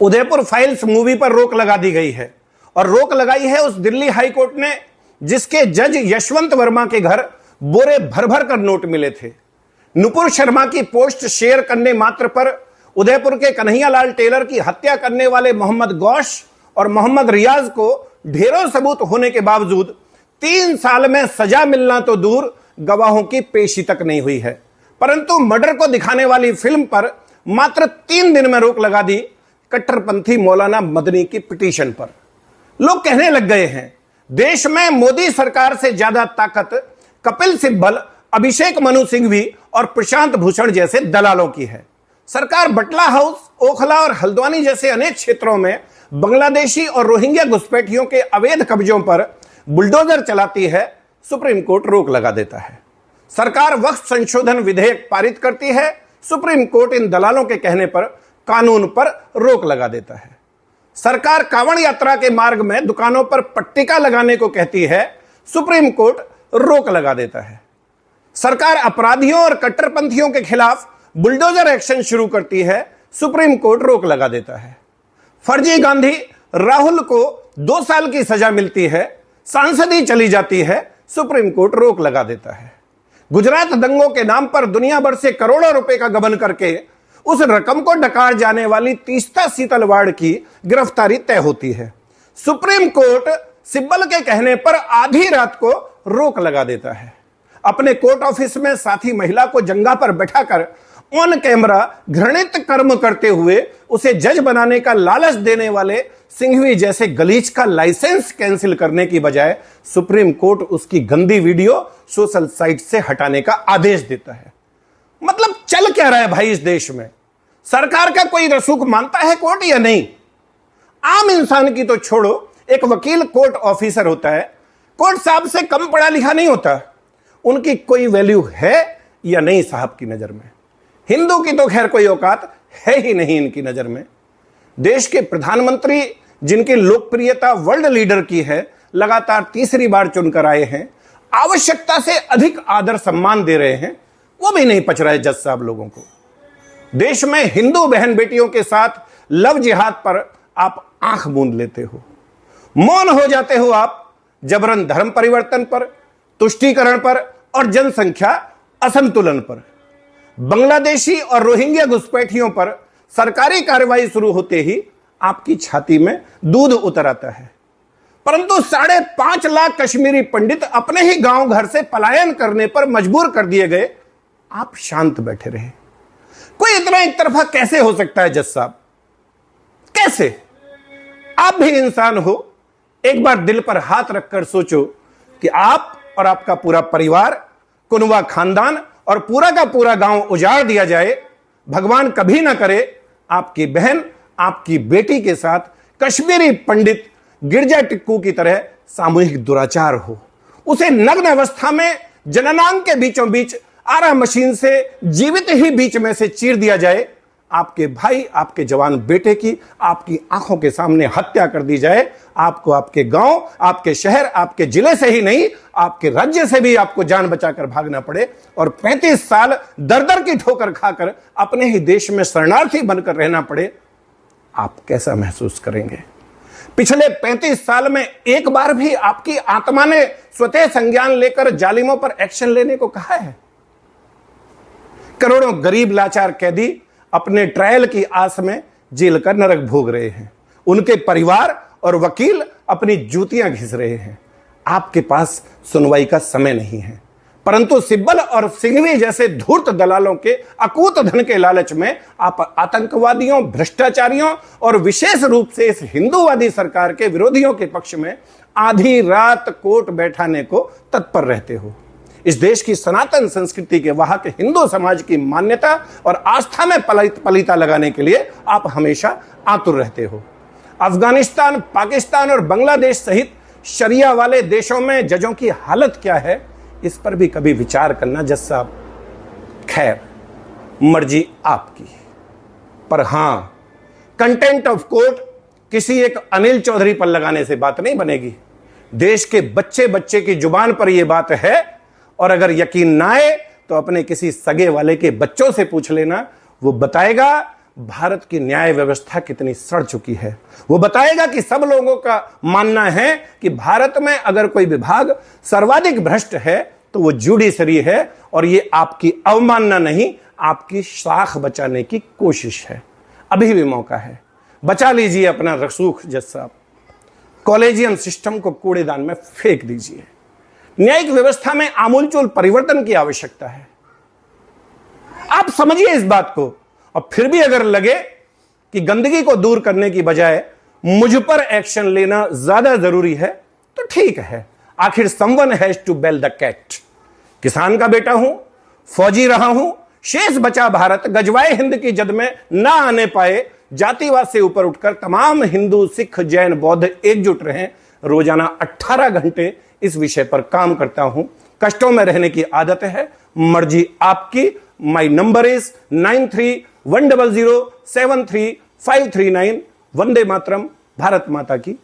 Udaipur files movie पर रोक लगा दी गई है और रोक लगाई है उस दिल्ली हाई कोर्ट ने जिसके जज यशवंत वर्मा के घर बोरे भर भर कर नोट मिले थे। नुपुर शर्मा की पोस्ट शेयर करने मात्र पर उदयपुर के कन्हैयालाल टेलर की हत्या करने वाले मोहम्मद गौश और मोहम्मद रियाज को ढेरों सबूत होने के बावजूद 3 साल में सजा मिलना तो दूर गवाहों की पेशी तक नहीं हुई है। परंतु मर्डर को दिखाने वाली फिल्म पर मात्र 3 दिन में रोक लगा दी कट्टरपंथी मौलाना मदनी की पिटीशन पर। लोग कहने लग गए हैं देश में मोदी सरकार से ज्यादा ताकत कपिल सिब्बल, अभिषेक मनु सिंघवी और प्रशांत भूषण जैसे दलालों की है। सरकार बटला हाउस, ओखला और हल्द्वानी जैसे अनेक क्षेत्रों में बांग्लादेशी और रोहिंग्या घुसपैठियों के अवैध कब्जों पर बुलडोजर चलाती है, सुप्रीम कोर्ट रोक लगा देता है। सरकार वक्फ संशोधन विधेयक पारित करती है, सुप्रीम कोर्ट इन दलालों के कहने पर कानून पर रोक लगा देता है। सरकार कांवड़ यात्रा के मार्ग में दुकानों पर पट्टिका लगाने को कहती है, सुप्रीम कोर्ट रोक लगा देता है। सरकार अपराधियों और कट्टरपंथियों के खिलाफ बुलडोजर एक्शन शुरू करती है, सुप्रीम कोर्ट रोक लगा देता है। फर्जी गांधी राहुल को 2 साल की सजा मिलती है, सांसदी चली जाती है, सुप्रीम कोर्ट रोक लगा देता है। गुजरात दंगों के नाम पर दुनिया भर से करोड़ों रुपए का गबन करके उस रकम को डकार जाने वाली तीस्ता सीतलवाड़ की गिरफ्तारी तय होती है। सुप्रीम कोर्ट सिब्बल के कहने पर आधी रात को रोक लगा देता है। अपने कोर्ट ऑफिस में साथी महिला को जंगा पर बैठाकर ऑन कैमरा घृणित कर्म करते हुए उसे जज बनाने का लालच देने वाले सिंघवी जैसे गलीच का लाइसेंस कैंसिल करने की बजाय सुप्रीम कोर्ट उसकी गंदी वीडियो सोशल साइट से हटाने का आदेश देता है। मतलब चल क्या रहा है भाई इस देश में? सरकार का कोई रसूख मानता है कोर्ट या नहीं? आम इंसान की तो छोड़ो, एक वकील कोर्ट ऑफिसर होता है, कोर्ट साहब से कम पढ़ा लिखा नहीं होता। उनकी कोई वैल्यू है या नहीं साहब की नजर में? हिंदू की तो खैर कोई औकात है ही नहीं इनकी नजर में। देश के प्रधानमंत्री जिनकी लोकप्रियता वर्ल्ड लीडर की है, लगातार तीसरी बार चुनकर आए हैं, आवश्यकता से अधिक आदर सम्मान दे रहे हैं, वो भी नहीं पच रहा है जज साहब लोगों को। देश में हिंदू बहन बेटियों के साथ लव जिहाद पर आप आंख मूंद लेते हो, मौन हो जाते हो आप जबरन धर्म परिवर्तन पर, तुष्टीकरण पर और जनसंख्या असंतुलन पर। बांग्लादेशी और रोहिंग्या घुसपैठियों पर सरकारी कार्रवाई शुरू होते ही आपकी छाती में दूध उतर आता है। परंतु 5.5 लाख कश्मीरी पंडित अपने ही गांव घर से पलायन करने पर मजबूर कर दिए गए, आप शांत बैठे रहे। कोई इतना एक तरफा कैसे हो सकता है जज साहब? कैसे? आप भी इंसान हो, एक बार दिल पर हाथ रखकर सोचो कि आप और आपका पूरा परिवार, कुनवा खानदान और पूरा का पूरा गांव उजाड़ दिया जाए, भगवान कभी ना करे आपकी बहन, आपकी बेटी के साथ कश्मीरी पंडित गिरजा टिक्कू की तरह सामूहिक दुराचार हो। उसे नग्न अवस्था में जननांग के बीचों बीच आरा मशीन से जीवित ही बीच में से चीर दिया जाए, आपके भाई, आपके जवान बेटे की आपकी आंखों के सामने हत्या कर दी जाए, आपको आपके गांव, आपके शहर, आपके जिले से ही नहीं, आपके राज्य से भी आपको जान बचाकर भागना पड़े और 35 साल दर दर की ठोकर खाकर अपने ही देश में शरणार्थी बनकर रहना पड़े, आप कैसा महसूस करेंगे? पिछले 35 साल में एक बार भी आपकी आत्मा ने स्वतः संज्ञान लेकर जालिमों पर एक्शन लेने को कहा है? करोड़ों गरीब लाचार कैदी अपने ट्रायल की आस में जेल का नरक भोग रहे हैं, उनके परिवार और वकील अपनी जूतियां घिस रहे हैं। आपके पास सुनवाई का समय नहीं है, परंतु सिब्बल और सिंघवी जैसे धूर्त दलालों के अकूत धन के लालच में आप आतंकवादियों, भ्रष्टाचारियों और विशेष रूप से इस हिंदूवादी सरकार के विरोधियों के पक्ष में आधी रात कोर्ट बैठाने को तत्पर रहते हो। इस देश की सनातन संस्कृति के वाहक हिंदू समाज की मान्यता और आस्था में पलीता लगाने के लिए आप हमेशा आतुर रहते हो। अफगानिस्तान, पाकिस्तान और बांग्लादेश सहित शरिया वाले देशों में जजों की हालत क्या है, इस पर भी कभी विचार करना जज साहब। खैर, मर्जी आपकी, पर हां, कंटेंट ऑफ कोर्ट किसी एक अनिल चौधरी पर लगाने से बात नहीं बनेगी। देश के बच्चे बच्चे की जुबान पर यह बात है, और अगर यकीन ना आए तो अपने किसी सगे वाले के बच्चों से पूछ लेना, वो बताएगा भारत की न्याय व्यवस्था कितनी सड़ चुकी है। वो बताएगा कि सब लोगों का मानना है कि भारत में अगर कोई विभाग सर्वाधिक भ्रष्ट है तो वो जुडिशरी है, और ये आपकी अवमानना नहीं, आपकी शाख बचाने की कोशिश है। अभी भी मौका है, बचा लीजिए अपना रसूख जज साहब। कॉलेजियम सिस्टम को कूड़ेदान में फेंक दीजिए। न्यायिक व्यवस्था में आमूलचूल परिवर्तन की आवश्यकता है। आप समझिए इस बात को। और फिर भी अगर लगे कि गंदगी को दूर करने की बजाय मुझ पर एक्शन लेना ज्यादा जरूरी है तो ठीक है, आखिर someone has to bell the cat. किसान का बेटा हूं, फौजी रहा हूं, शेष बचा भारत गजवाए हिंद की जद में ना आने पाए। जातिवाद से ऊपर उठकर तमाम हिंदू, सिख, जैन, बौद्ध एकजुट रहें। रोजाना 18 घंटे इस विषय पर काम करता हूं। कष्टों में रहने की आदत है, मर्जी आपकी। My number is 9310073539। Vande Mataram. Bharat माता की